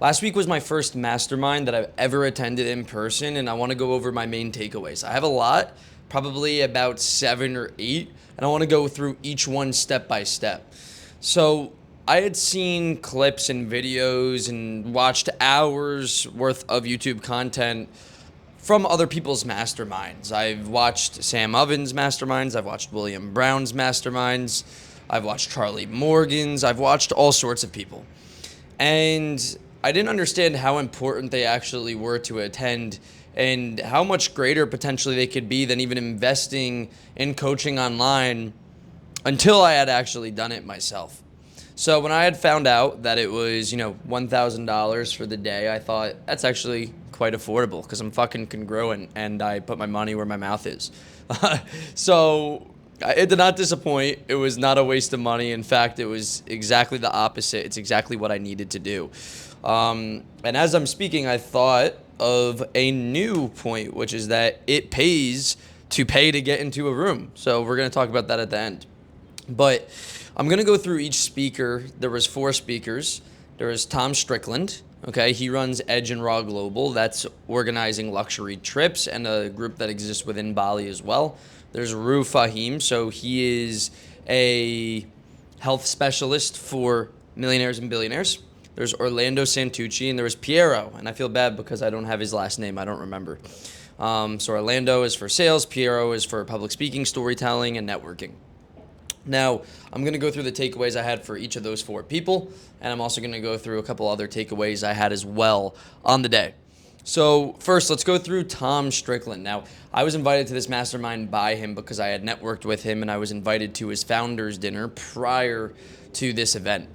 Last week was my first mastermind that I've ever attended in person, and I want to go over my main takeaways. I have a lot, probably about 7 or 8, and I want to go through each one step by step. So, I had seen clips and videos and watched hours worth of YouTube content from other people's masterminds. I've watched Sam Ovens' masterminds, I've watched William Brown's masterminds, I've watched Charlie Morgan's, I've watched all sorts of people. And I didn't understand how important they actually were to attend and how much greater potentially they could be than even investing in coaching online until I had actually done it myself. So when I had found out that it was, $1,000 for the day, I thought that's actually quite affordable because I'm fucking congruent and I put my money where my mouth is. So it did not disappoint. It was not a waste of money. In fact, it was exactly the opposite. It's exactly what I needed to do. And as I'm speaking, I thought of a new point, which is that it pays to pay to get into a room. So we're going to talk about that at the end. But I'm going to go through each speaker. There was 4 speakers. There was Tom Strickland. Okay, he runs Edge and Raw Global. That's organizing luxury trips and a group that exists within Bali as well. There's Rue Fahim. So he is a health specialist for millionaires and billionaires. There's Orlando Santucci, and there was Piero. And I feel bad because I don't have his last name. I don't remember. So Orlando is for sales. Piero is for public speaking, storytelling, and networking. Now, I'm going to go through the takeaways I had for each of those 4 people, and I'm also going to go through a couple other takeaways I had as well on the day. So first, let's go through Tom Strickland. Now, I was invited to this mastermind by him because I had networked with him, and I was invited to his founders dinner prior to this event.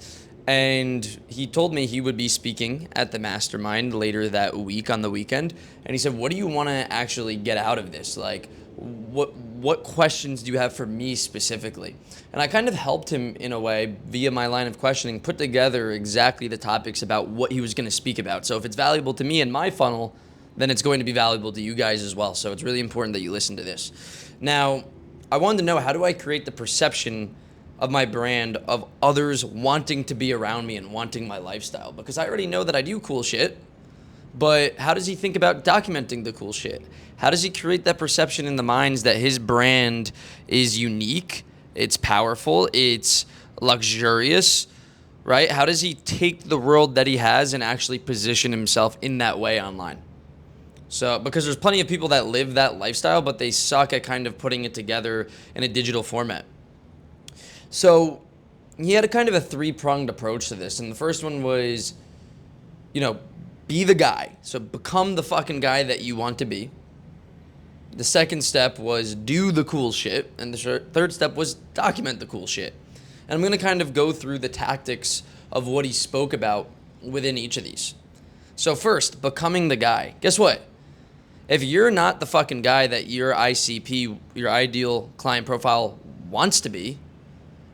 And he told me he would be speaking at the mastermind later that week on the weekend. And he said, what do you want to actually get out of this? Like, what questions do you have for me specifically? And I kind of helped him in a way via my line of questioning, put together exactly the topics about what he was going to speak about. So if it's valuable to me in my funnel, then it's going to be valuable to you guys as well. So it's really important that you listen to this. Now, I wanted to know, how do I create the perception of my brand of others wanting to be around me and wanting my lifestyle? Because I already know that I do cool shit. But how does he think about documenting the cool shit? How does he create that perception in the minds that his brand is unique, it's powerful, it's luxurious, right? How does he take the world that he has and actually position himself in that way online? So, because there's plenty of people that live that lifestyle, but they suck at kind of putting it together in a digital format. So he had a kind of a 3-pronged approach to this. And the first one was, be the guy. So become the fucking guy that you want to be. The second step was do the cool shit. And the third step was document the cool shit. And I'm going to kind of go through the tactics of what he spoke about within each of these. So first, becoming the guy. Guess what? If you're not the fucking guy that your ICP, your ideal client profile, wants to be,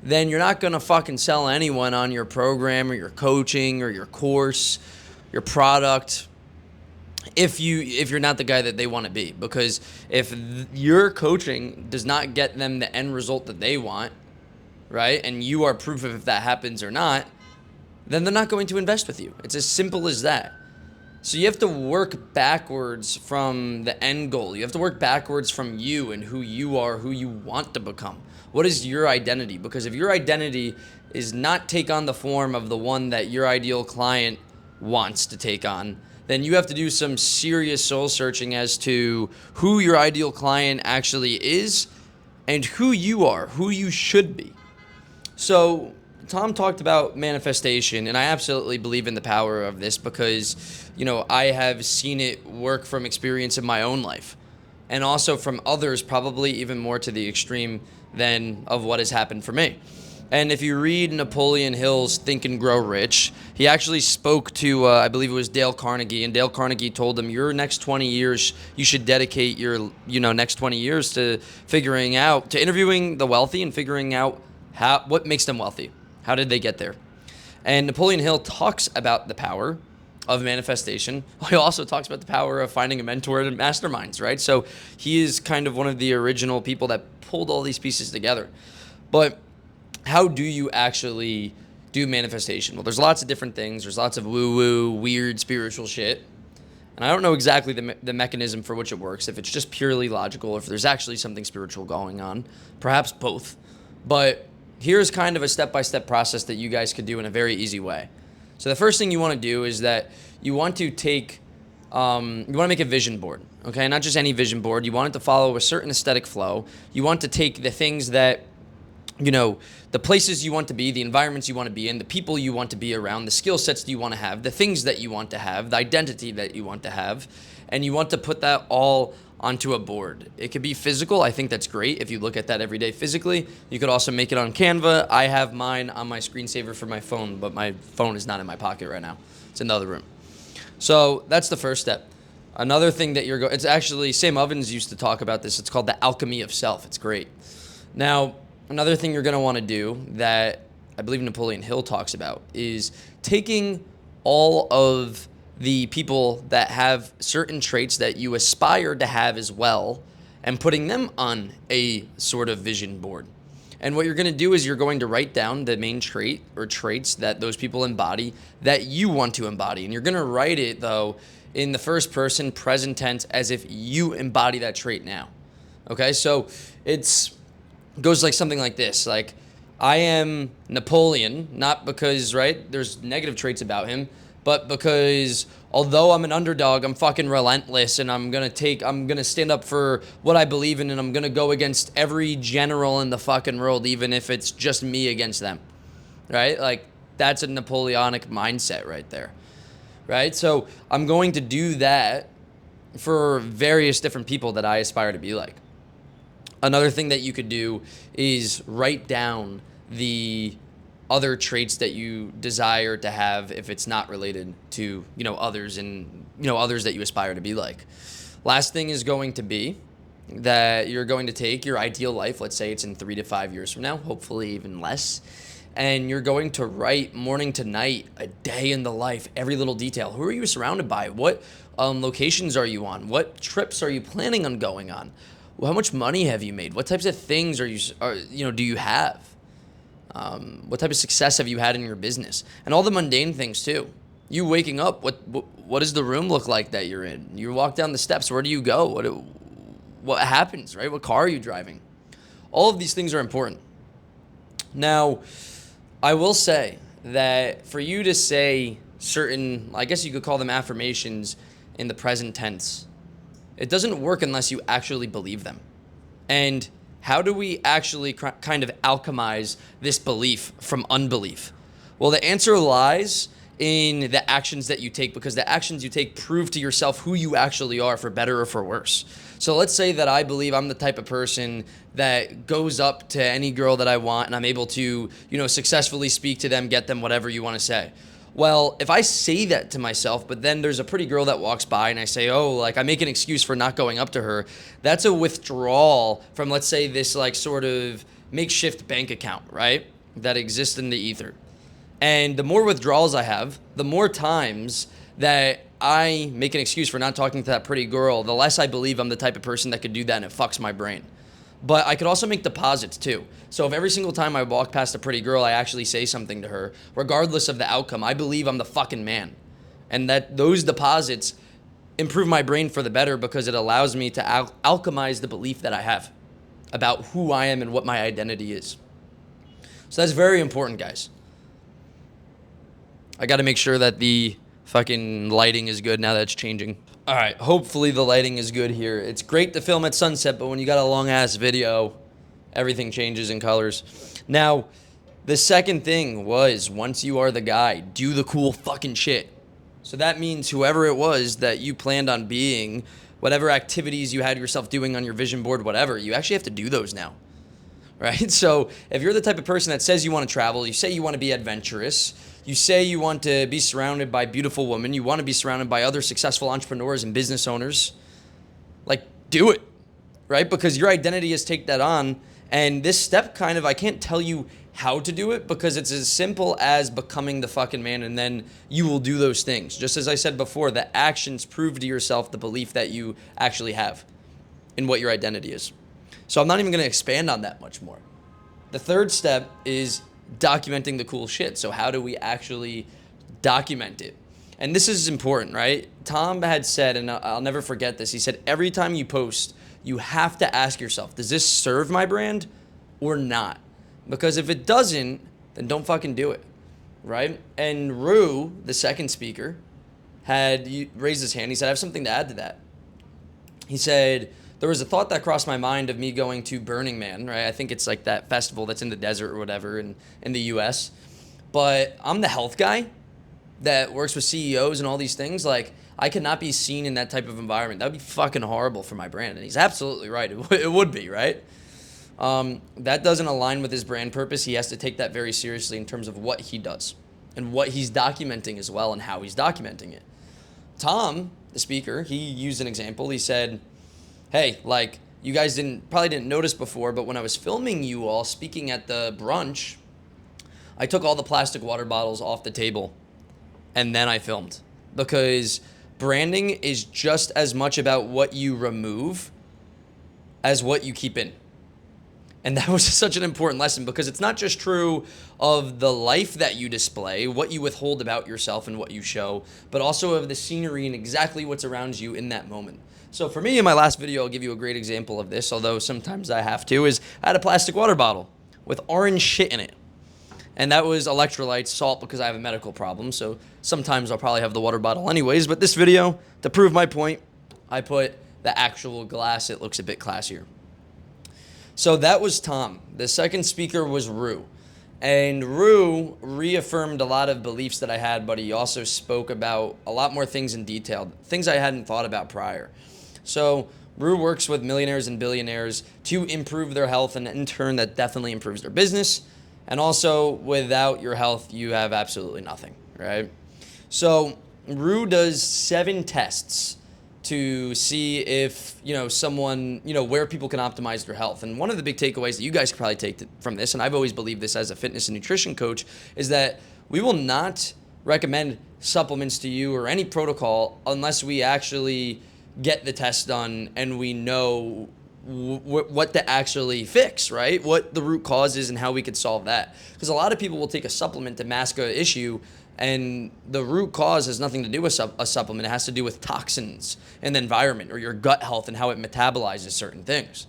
then you're not going to fucking sell anyone on your program or your coaching or your course, your product, if you're not the guy that they want to be. Because if your coaching does not get them the end result that they want, right, and you are proof of if that happens or not, then they're not going to invest with you. It's as simple as that. So you have to work backwards from the end goal. You have to work backwards from you and who you are, who you want to become. What is your identity? Because if your identity is not take on the form of the one that your ideal client wants to take on, then you have to do some serious soul searching as to who your ideal client actually is and who you are, who you should be. So Tom talked about manifestation, and I absolutely believe in the power of this because, I have seen it work from experience in my own life and also from others, probably even more to the extreme than of what has happened for me. And if you read Napoleon Hill's Think and Grow Rich, he actually spoke to, I believe it was Dale Carnegie, and Dale Carnegie told him, your next 20 years, you should dedicate your, next 20 years to interviewing the wealthy and figuring out what makes them wealthy. How did they get there? And Napoleon Hill talks about the power of manifestation. He also talks about the power of finding a mentor and masterminds, right? So he is kind of one of the original people that pulled all these pieces together. But how do you actually do manifestation? Well, there's lots of different things. There's lots of woo-woo, weird spiritual shit. And I don't know exactly the mechanism for which it works, if it's just purely logical, or if there's actually something spiritual going on. Perhaps both. But here's kind of a step-by-step process that you guys could do in a very easy way. So the first thing you want to do is that you want to take, you want to make a vision board, okay? Not just any vision board. You want it to follow a certain aesthetic flow. You want to take the things that, you know, the places you want to be, the environments you want to be in, the people you want to be around, the skill sets that you want to have, the things that you want to have, the identity that you want to have, and you want to put that all onto a board. It could be physical. I think that's great if you look at that every day physically. You could also make it on Canva. I have mine on my screensaver for my phone, but my phone is not in my pocket right now. It's in the other room. So that's the first step. Another thing that it's actually, Sam Ovens used to talk about this. It's called the alchemy of self. It's great. Now, another thing you're going to want to do that I believe Napoleon Hill talks about is taking all of the people that have certain traits that you aspire to have as well and putting them on a sort of vision board. And what you're going to do is you're going to write down the main trait or traits that those people embody that you want to embody. And you're going to write it, though, in the first person, present tense, as if you embody that trait now. Okay, so goes like something like this. Like, I am Napoleon, not because, right, there's negative traits about him, but because although I'm an underdog, I'm fucking relentless, and I'm gonna stand up for what I believe in, and I'm gonna go against every general in the fucking world, even if it's just me against them, right? Like, that's a Napoleonic mindset right there, right? So I'm going to do that for various different people that I aspire to be like. Another thing that you could do is write down the other traits that you desire to have if it's not related to, others and, others that you aspire to be like. Last thing is going to be that you're going to take your ideal life, let's say it's in 3 to 5 years from now, hopefully even less, and you're going to write morning to night, a day in the life, every little detail. Who are you surrounded by? What locations are you on? What trips are you planning on going on? How much money have you made? What types of things do you have? What type of success have you had in your business? And all the mundane things too. You waking up, what does the room look like that you're in? You walk down the steps, where do you go? What happens, right? What car are you driving? All of these things are important. Now, I will say that for you to say certain, I guess you could call them affirmations in the present tense, it doesn't work unless you actually believe them. And how do we actually kind of alchemize this belief from unbelief? Well, the answer lies in the actions that you take, because the actions you take prove to yourself who you actually are, for better or for worse. So let's say that I believe I'm the type of person that goes up to any girl that I want, and I'm able to, successfully speak to them, get them whatever you want to say. Well, if I say that to myself, but then there's a pretty girl that walks by and I say, I make an excuse for not going up to her, that's a withdrawal from, let's say, this sort of makeshift bank account, right? That exists in the ether. And the more withdrawals I have, the more times that I make an excuse for not talking to that pretty girl, the less I believe I'm the type of person that could do that, and it fucks my brain. But I could also make deposits too. So if every single time I walk past a pretty girl, I actually say something to her, regardless of the outcome, I believe I'm the fucking man. And that those deposits improve my brain for the better, because it allows me to alchemize the belief that I have about who I am and what my identity is. So that's very important, guys. I got to make sure that the fucking lighting is good now that it's changing. All right, hopefully the lighting is good here. It's great to film at sunset, but when you got a long-ass video, everything changes in colors. Now, the second thing was, once you are the guy, do the cool fucking shit. So that means whoever it was that you planned on being, whatever activities you had yourself doing on your vision board, whatever, you actually have to do those now, right? So if you're the type of person that says you want to travel, you say you want to be adventurous, you say you want to be surrounded by beautiful women, you want to be surrounded by other successful entrepreneurs and business owners, do it, right? Because your identity is take that on. And this step I can't tell you how to do it, because it's as simple as becoming the fucking man, and then you will do those things. Just as I said before, the actions prove to yourself the belief that you actually have in what your identity is. So I'm not even going to expand on that much more. The third step is documenting the cool shit. So how do we actually document it? And this is important, right? Tom had said, and I'll never forget this, he said, every time you post, you have to ask yourself, does this serve my brand or not? Because if it doesn't, then don't fucking do it, right? And Rue, the second speaker, had raised his hand. He said, I have something to add to that. He said, there was a thought that crossed my mind of me going to Burning Man, right? I think it's like that festival that's in the desert or whatever in the US. But I'm the health guy that works with CEOs and all these things. Like, I could not be seen in that type of environment. That would be fucking horrible for my brand. And he's absolutely right. It would be, right? That doesn't align with his brand purpose. He has to take that very seriously in terms of what he does and what he's documenting as well and how he's documenting it. Tom, the speaker, he used an example. He said, hey, like, you guys probably didn't notice before, but when I was filming you all speaking at the brunch, I took all the plastic water bottles off the table and then I filmed, because branding is just as much about what you remove as what you keep in. And that was such an important lesson, because it's not just true of the life that you display, what you withhold about yourself and what you show, but also of the scenery and exactly what's around you in that moment. So for me, in my last video, I'll give you a great example of this, although sometimes I have to, is I had a plastic water bottle with orange shit in it. And that was electrolytes, salt, because I have a medical problem. So sometimes I'll probably have the water bottle anyways. But this video, to prove my point, I put the actual glass. It looks a bit classier. So that was Tom. The second speaker was Rue. And Rue reaffirmed a lot of beliefs that I had, but he also spoke about a lot more things in detail, things I hadn't thought about prior. So Rue works with millionaires and billionaires to improve their health, and in turn, that definitely improves their business. And also, without your health, you have absolutely nothing, right? So Rue does 7 tests to see if, someone, where people can optimize their health. And one of the big takeaways that you guys could probably take from this, and I've always believed this as a fitness and nutrition coach, is that we will not recommend supplements to you or any protocol unless we actually get the test done and we know what to actually fix, right? What the root cause is and how we could solve that. Because a lot of people will take a supplement to mask an issue, and the root cause has nothing to do with a supplement. It has to do with toxins in the environment or your gut health and how it metabolizes certain things.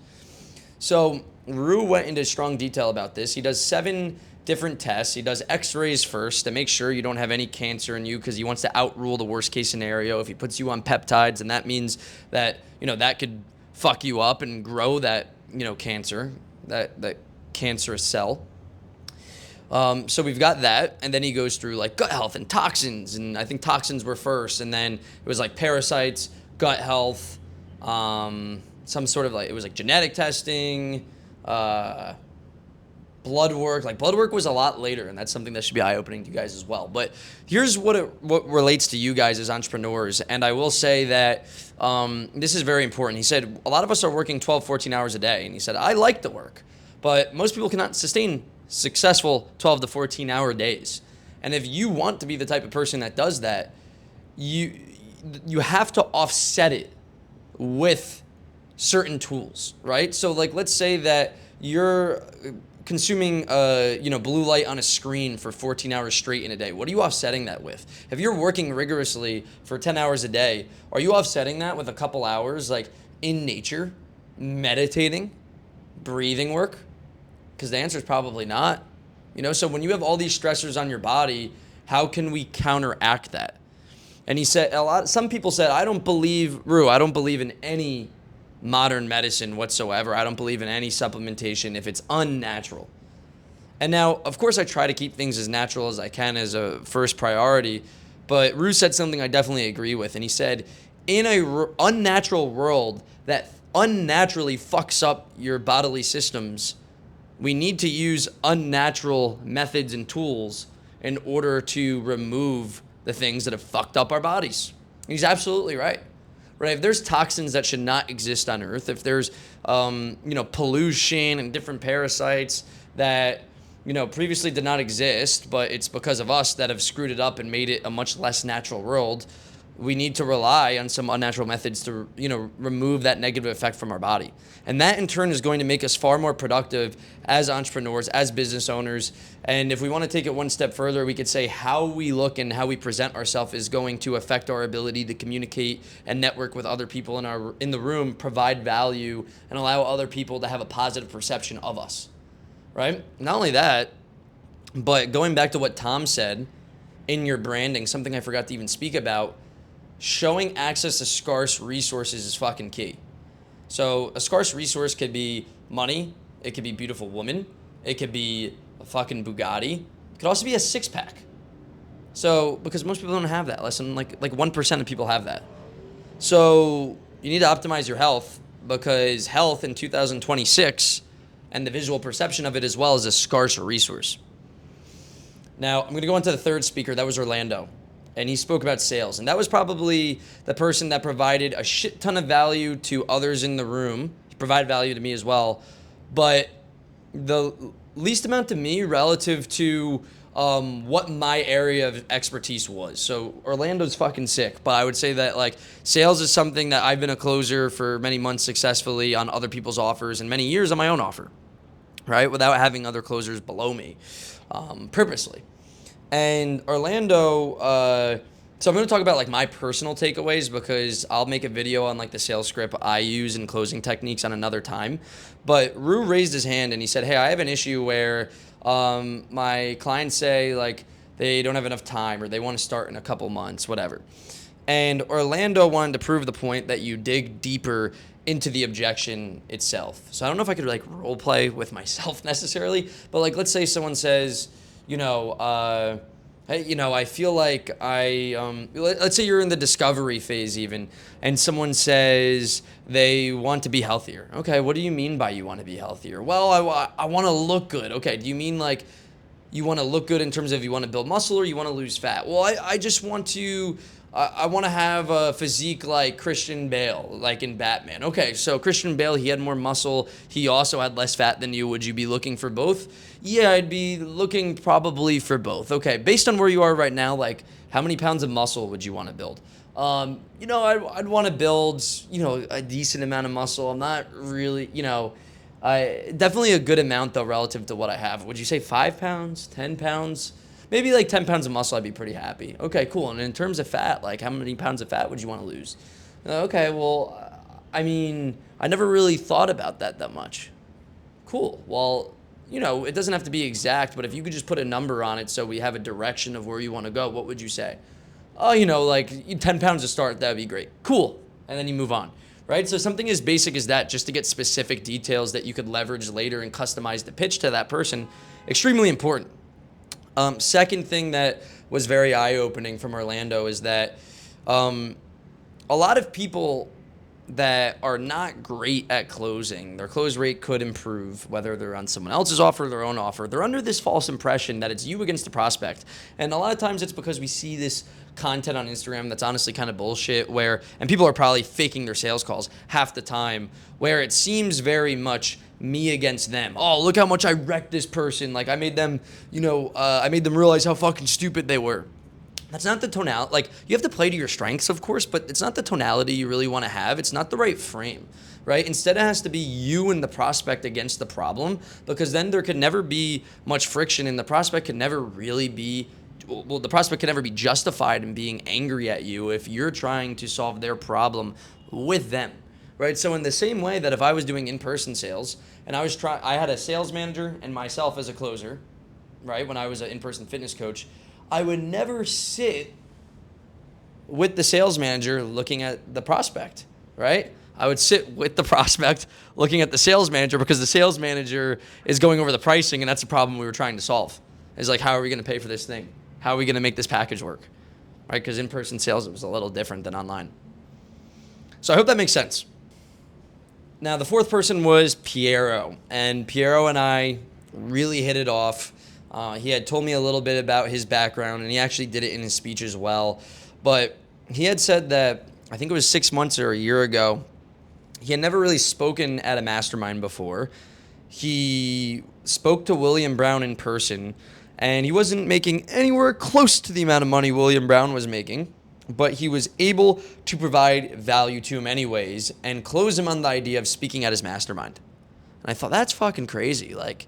So Rue went into strong detail about this. He does 7 different tests. He does x-rays first to make sure you don't have any cancer in you, because he wants to outrule the worst case scenario. If he puts you on peptides, and that means that, that could fuck you up and grow that, cancer, that cancerous cell. So we've got that, and then he goes through like gut health and toxins, and I think toxins were first, and then it was like parasites, gut health, some sort of it was like genetic testing, blood work. Like blood work was a lot later, and that's something that should be eye-opening to you guys as well. But here's what relates to you guys as entrepreneurs, and I will say that this is very important. He said a lot of us are working 12, 14 hours a day, and he said, I like the work, but most people cannot sustain successful 12 to 14 hour days. And if you want to be the type of person that does that, you have to offset it with certain tools, right? So like, let's say that you're consuming blue light on a screen for 14 hours straight in a day. What are you offsetting that with? If you're working rigorously for 10 hours a day, are you offsetting that with a couple hours like in nature, meditating, breathing work? Because the answer is probably not. So when you have all these stressors on your body, how can we counteract that? And he said, some people said, I don't believe in any modern medicine whatsoever. I don't believe in any supplementation if it's unnatural. And now, of course, I try to keep things as natural as I can as a first priority, but Rue said something I definitely agree with. And he said, in a unnatural world that unnaturally fucks up your bodily systems, we need to use unnatural methods and tools in order to remove the things that have fucked up our bodies. And he's absolutely right. Right? If there's toxins that should not exist on Earth, if there's pollution and different parasites that previously did not exist, but it's because of us that have screwed it up and made it a much less natural world, we need to rely on some unnatural methods to, remove that negative effect from our body. And that in turn is going to make us far more productive as entrepreneurs, as business owners. And if we want to take it one step further, we could say how we look and how we present ourselves is going to affect our ability to communicate and network with other people in the room, provide value, and allow other people to have a positive perception of us, right? Not only that, but going back to what Tom said, in your branding, something I forgot to even speak about, showing access to scarce resources is fucking key. So a scarce resource could be money, it could be beautiful woman, it could be a fucking Bugatti, it could also be a six-pack. So, because most people don't have that, less than like 1% of people have that. So you need to optimize your health, because health in 2026 and the visual perception of it as well is a scarce resource. Now, I'm going to go on to the third speaker. That was Orlando. And he spoke about sales. And that was probably the person that provided a shit ton of value to others in the room. He provided value to me as well. But the least amount to me relative to what my area of expertise was. So Orlando's fucking sick. But I would say that like sales is something that I've been a closer for many months successfully on other people's offers and many years on my own offer, right? Without having other closers below me, purposely. And Orlando, so I'm going to talk about like my personal takeaways, because I'll make a video on like the sales script I use and closing techniques on another time. But Rue raised his hand and he said, hey, I have an issue where my clients say like they don't have enough time or they want to start in a couple months, whatever. And Orlando wanted to prove the point that you dig deeper into the objection itself. So I don't know if I could like role play with myself necessarily, but like let's say someone says, hey, I feel like let's say you're in the discovery phase even, and someone says they want to be healthier. Okay, what do you mean by you want to be healthier? Well, I want to look good. Okay, do you mean like you want to look good in terms of you want to build muscle or you want to lose fat? Well, I just want to... I want to have a physique like Christian Bale, like in Batman. Okay, so Christian Bale, he had more muscle. He also had less fat than you. Would you be looking for both? Yeah, I'd be looking probably for both. Okay, based on where you are right now, like how many pounds of muscle would you want to build? I'd want to build, a decent amount of muscle. I'm not really, definitely a good amount though relative to what I have. Would you say 5 pounds, 10 pounds? Maybe like 10 pounds of muscle, I'd be pretty happy. Okay, cool. And in terms of fat, like how many pounds of fat would you want to lose? Okay, well, I never really thought about that much. Cool. Well, it doesn't have to be exact, but if you could just put a number on it so we have a direction of where you want to go, what would you say? Oh, like 10 pounds to start, that would be great. Cool. And then you move on, right? So something as basic as that, just to get specific details that you could leverage later and customize the pitch to that person, extremely important. Second thing that was very eye-opening from Orlando is that a lot of people that are not great at closing, their close rate could improve, whether they're on someone else's offer or their own offer. They're under this false impression that it's you against the prospect. And a lot of times it's because we see this content on Instagram that's honestly kind of bullshit and people are probably faking their sales calls half the time, where it seems very much me against them. Oh, look how much I wrecked this person. Like I made them, I made them realize how fucking stupid they were. That's not the tonality. Like you have to play to your strengths, of course, but it's not the tonality you really want to have. It's not the right frame, right? Instead, it has to be you and the prospect against the problem, because then there could never be much friction and the prospect could never really be, the prospect could never be justified in being angry at you if you're trying to solve their problem with them. Right, so in the same way that if I was doing in-person sales and I had a sales manager and myself as a closer, right? When I was an in-person fitness coach, I would never sit with the sales manager looking at the prospect, right? I would sit with the prospect looking at the sales manager, because the sales manager is going over the pricing, and that's the problem we were trying to solve. It's like, how are we going to pay for this thing? How are we going to make this package work? Right? Because in-person sales, it was a little different than online. So I hope that makes sense. Now, the fourth person was Piero, and Piero and I really hit it off. He had told me a little bit about his background, and he actually did it in his speech as well. But he had said that, I think it was 6 months or a year ago, he had never really spoken at a mastermind before. He spoke to William Brown in person, and he wasn't making anywhere close to the amount of money William Brown was making. but he was able to provide value to him anyways and close him on the idea of speaking at his mastermind. And I thought, that's fucking crazy. Like,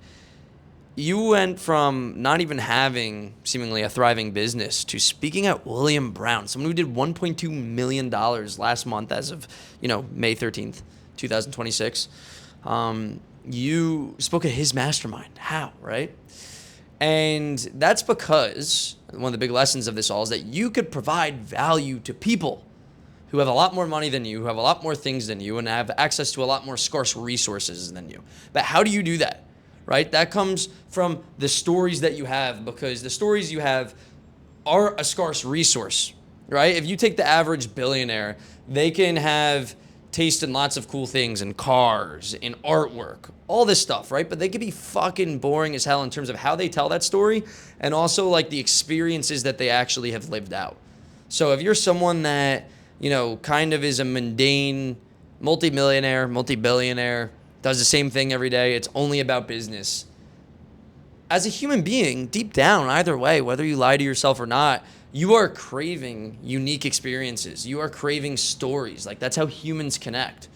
you went from not even having seemingly a thriving business to speaking at William Brown, someone who did $1.2 million last month as of, May 13th, 2026. You spoke at his mastermind. How, right? And that's because one of the big lessons of this all is that you could provide value to people who have a lot more money than you, who have a lot more things than you, and have access to a lot more scarce resources than you. But how do you do that? Right? That comes from the stories that you have, because the stories you have are a scarce resource, right? If you take the average billionaire, they can have taste in lots of cool things, in cars, in artwork, all this stuff, right? But they could be fucking boring as hell in terms of how they tell that story, and also like the experiences that they actually have lived out. So if you're someone that, kind of is a mundane multimillionaire, multi-billionaire, does the same thing every day, it's only about business. As a human being, deep down, either way, whether you lie to yourself or not, you are craving unique experiences. You are craving stories. Like, that's how humans connect.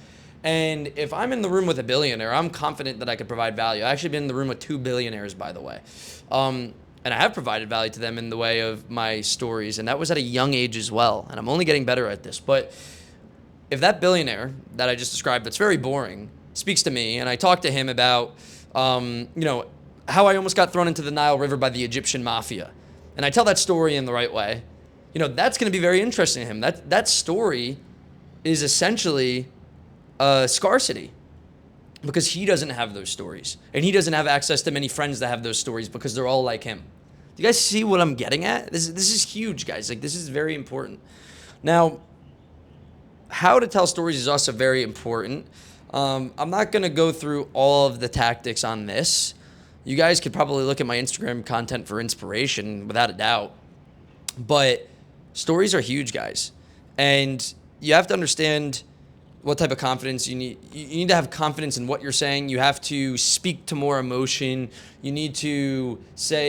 And if I'm in the room with a billionaire, I'm confident that I could provide value. I've actually been in the room with 2 billionaires, by the way. And I have provided value to them in the way of my stories. And that was at a young age as well. And I'm only getting better at this. But if that billionaire that I just described, that's very boring, speaks to me, and I talk to him about, how I almost got thrown into the Nile River by the Egyptian mafia, and I tell that story in the right way, that's going to be very interesting to him. That story is essentially a scarcity, because he doesn't have those stories, and he doesn't have access to many friends that have those stories because they're all like him. Do you guys see what I'm getting at? This is huge, guys. Like, this is very important. Now, how to tell stories is also very important. I'm not going to go through all of the tactics on this. You guys could probably look at my Instagram content for inspiration, without a doubt. But stories are huge, guys. And you have to understand what type of confidence you need. You need to have confidence in what you're saying. You have to speak to more emotion. You need to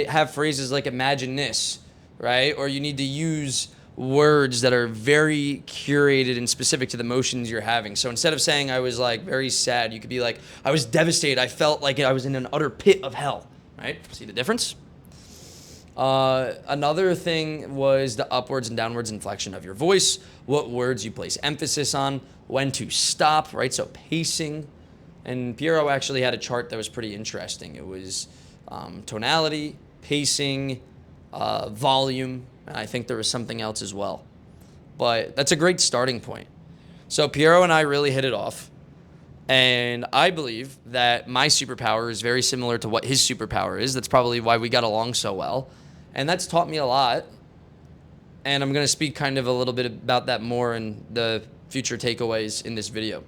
have phrases like imagine this, right? Or you need to use words that are very curated and specific to the emotions you're having. So instead of saying I was like very sad, you could be like, I was devastated. I felt like I was in an utter pit of hell, right? See the difference? Another thing was the upwards and downwards inflection of your voice, what words you place emphasis on, when to stop, right? So pacing. And Piero actually had a chart that was pretty interesting. It was tonality, pacing, volume. I think there was something else as well. But that's a great starting point. So Piero and I really hit it off. And I believe that my superpower is very similar to what his superpower is. That's probably why we got along so well. And that's taught me a lot. And I'm going to speak kind of a little bit about that more in the future takeaways in this video.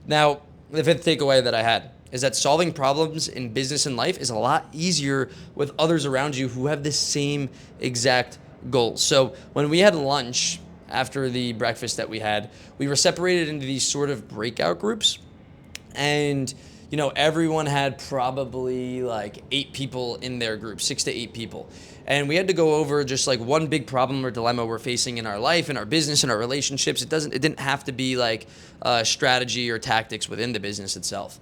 Now, the 5th takeaway that I had is that solving problems in business and life is a lot easier with others around you who have the same exact goals. So when we had lunch after the breakfast that we had, we were separated into these sort of breakout groups. And, everyone had probably like 8 people in their group, 6 to 8 people. And we had to go over just like one big problem or dilemma we're facing in our life, in our business, in our relationships. It didn't have to be like strategy or tactics within the business itself.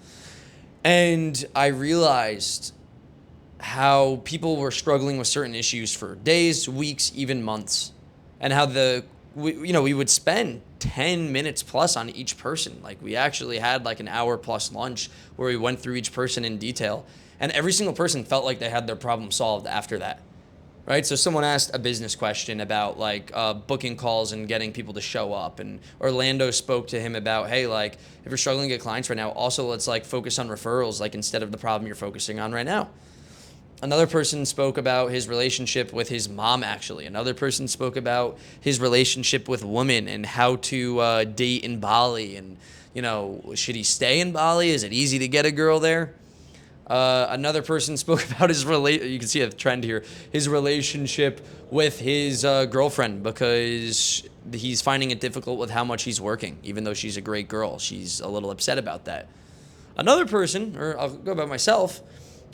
And I realized how people were struggling with certain issues for days, weeks, even months, and how we would spend 10 minutes plus on each person. Like, we actually had like an hour plus lunch where we went through each person in detail, and every single person felt like they had their problem solved after that. Right? So someone asked a business question about like booking calls and getting people to show up. And Orlando spoke to him about, hey, like if you're struggling to get clients right now, also let's like focus on referrals, like instead of the problem you're focusing on right now. Another person spoke about his relationship with his mom, actually. Another person spoke about his relationship with women and how to date in Bali. And, should he stay in Bali? Is it easy to get a girl there? Another person spoke about you can see a trend here, his relationship with his girlfriend, because he's finding it difficult with how much he's working, even though she's a great girl. She's a little upset about that. Another person, or I'll go about myself,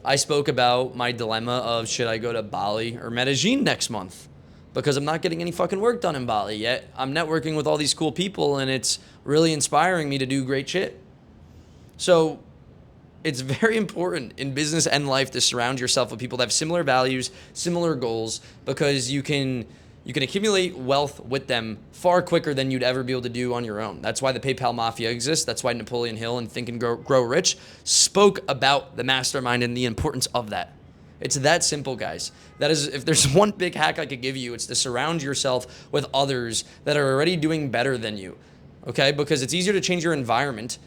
I spoke about my dilemma of should I go to Bali or Medellin next month? because I'm not getting any fucking work done in Bali, yet I'm networking with all these cool people and it's really inspiring me to do great shit. So it's very important in business and life to surround yourself with people that have similar values, similar goals, because you can accumulate wealth with them far quicker than you'd ever be able to do on your own. That's why the PayPal Mafia exists. That's why Napoleon Hill and Think and Grow Rich spoke about the mastermind and the importance of that. It's that simple, guys. That is, if there's one big hack I could give you, it's to surround yourself with others that are already doing better than you, okay? Because it's easier to change your environment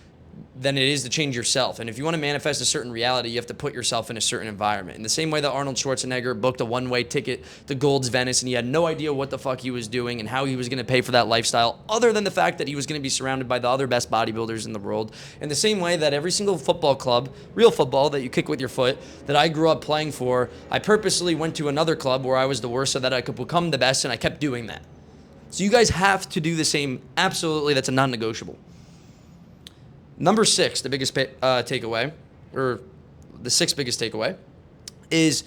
than it is to change yourself. And if you want to manifest a certain reality, you have to put yourself in a certain environment. In the same way that Arnold Schwarzenegger booked a one-way ticket to Gold's Venice and he had no idea what the fuck he was doing and how he was going to pay for that lifestyle, other than the fact that he was going to be surrounded by the other best bodybuilders in the world. In the same way that every single football club, real football that you kick with your foot, that I grew up playing for, I purposely went to another club where I was the worst so that I could become the best, and I kept doing that. So you guys have to do the same. Absolutely, that's a non-negotiable. Number 6, the biggest takeaway, or the 6th biggest takeaway, is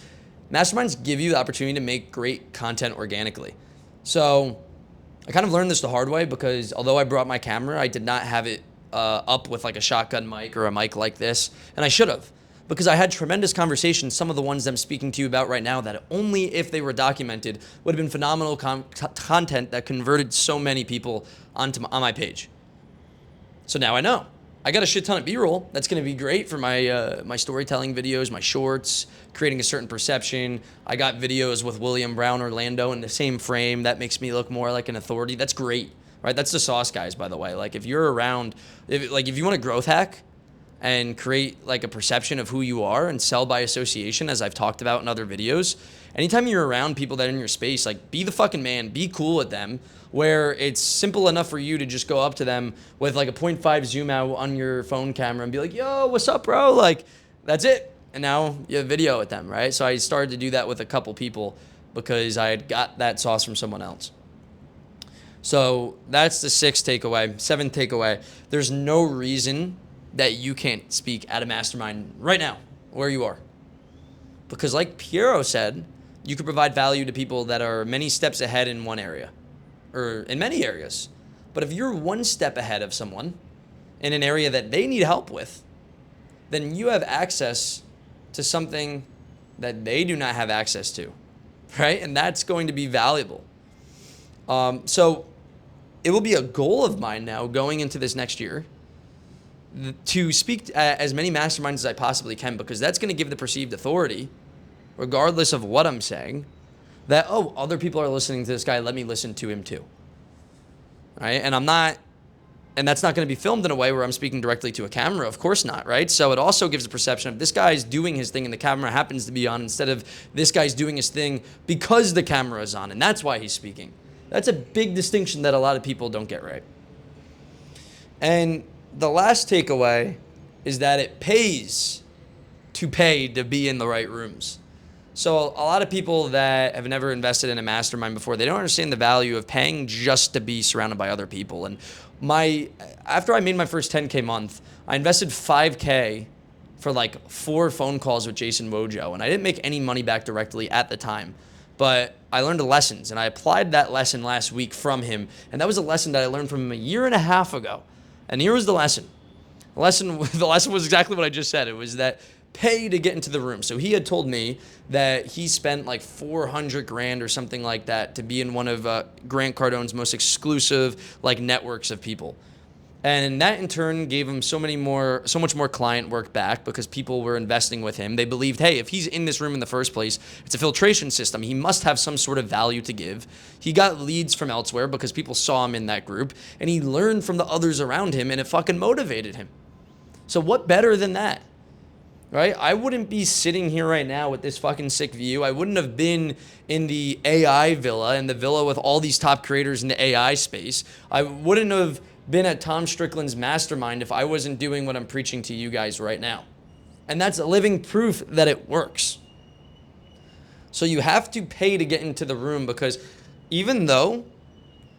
masterminds give you the opportunity to make great content organically. So I kind of learned this the hard way, because although I brought my camera, I did not have it up with like a shotgun mic or a mic like this, and I should have, because I had tremendous conversations, some of the ones I'm speaking to you about right now, that only if they were documented would have been phenomenal content that converted so many people on my page. So now I know. I got a shit ton of B-roll. That's going to be great for my storytelling videos, my shorts, creating a certain perception. I got videos with William Brown Orlando in the same frame. That makes me look more like an authority. That's great, right? That's the sauce, guys, by the way. Like, if you're around, if you want a growth hack and create like a perception of who you are and sell by association, as I've talked about in other videos, anytime you're around people that are in your space, like, be the fucking man, be cool with them, where it's simple enough for you to just go up to them with like a 0.5 zoom out on your phone camera and be like, yo, what's up, bro? Like, that's it. And now you have video with them, right? So I started to do that with a couple people because I had got that sauce from someone else. So that's the 6th takeaway. 7th takeaway, there's no reason that you can't speak at a mastermind right now, where you are. Because like Piero said, you could provide value to people that are many steps ahead in one area, or in many areas. But if you're one step ahead of someone in an area that they need help with, then you have access to something that they do not have access to, right? And that's going to be valuable. So it will be a goal of mine now going into this next year to speak at as many masterminds as I possibly can, because that's going to give the perceived authority, regardless of what I'm saying, that, oh, other people are listening to this guy, let me listen to him too. Right? And that's not going to be filmed in a way where I'm speaking directly to a camera. Of course not, right? So it also gives the perception of this guy's doing his thing and the camera happens to be on, instead of this guy's doing his thing because the camera is on and that's why he's speaking. That's a big distinction that a lot of people don't get right. And the last takeaway is that it pays to pay to be in the right rooms. So a lot of people that have never invested in a mastermind before, they don't understand the value of paying just to be surrounded by other people. And after I made my first 10K month, I invested 5K for like 4 phone calls with Jason Wojo. And I didn't make any money back directly at the time, but I learned lessons and I applied that lesson last week from him. And that was a lesson that I learned from him a year and a half ago. And here was the lesson. The lesson was exactly what I just said. It was that pay to get into the room. So he had told me that he spent like 400 grand or something like that to be in one of Grant Cardone's most exclusive like networks of people. And that in turn gave him so much more client work back, because people were investing with him. They believed, hey, if he's in this room in the first place, it's a filtration system. He must have some sort of value to give. He got leads from elsewhere because people saw him in that group, and he learned from the others around him, and it fucking motivated him. So what better than that? Right? I wouldn't be sitting here right now with this fucking sick view. I wouldn't have been in the AI villa and the villa with all these top creators in the AI space. I wouldn't have been at Tom Strickland's mastermind if I wasn't doing what I'm preaching to you guys right now. And that's a living proof that it works. So you have to pay to get into the room, because even though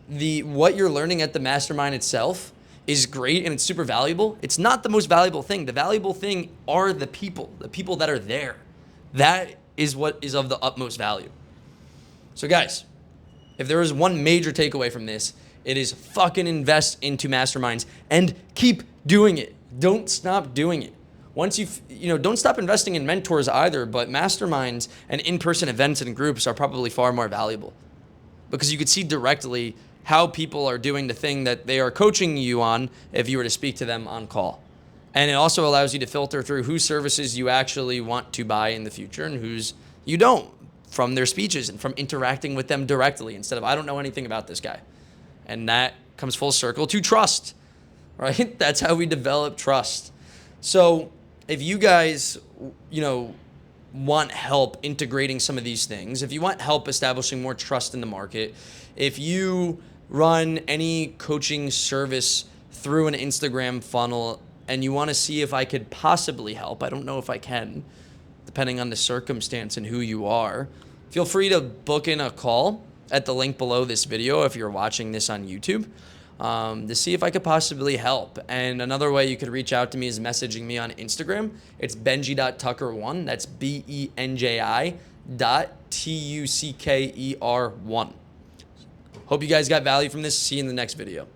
what you're learning at the mastermind itself is great and it's super valuable, it's not the most valuable thing. The valuable thing are the people that are there. That is what is of the utmost value. So guys, If there is one major takeaway from this, it is fucking invest into masterminds and keep doing it. Don't stop doing it. Once don't stop investing in mentors either, but masterminds and in-person events and groups are probably far more valuable because you could see directly how people are doing the thing that they are coaching you on if you were to speak to them on call. And it also allows you to filter through whose services you actually want to buy in the future and whose you don't, from their speeches and from interacting with them directly instead of, I don't know anything about this guy. And that comes full circle to trust, right? That's how we develop trust. So if you guys, want help integrating some of these things, if you want help establishing more trust in the market, if you run any coaching service through an Instagram funnel and you want to see if I could possibly help, I don't know if I can, depending on the circumstance and who you are, feel free to book in a call at the link below this video if you're watching this on YouTube, to see if I could possibly help. And another way you could reach out to me is messaging me on Instagram. It's benji.tucker1. That's BENJI.TUCKER1. Hope you guys got value from this. See you in the next video.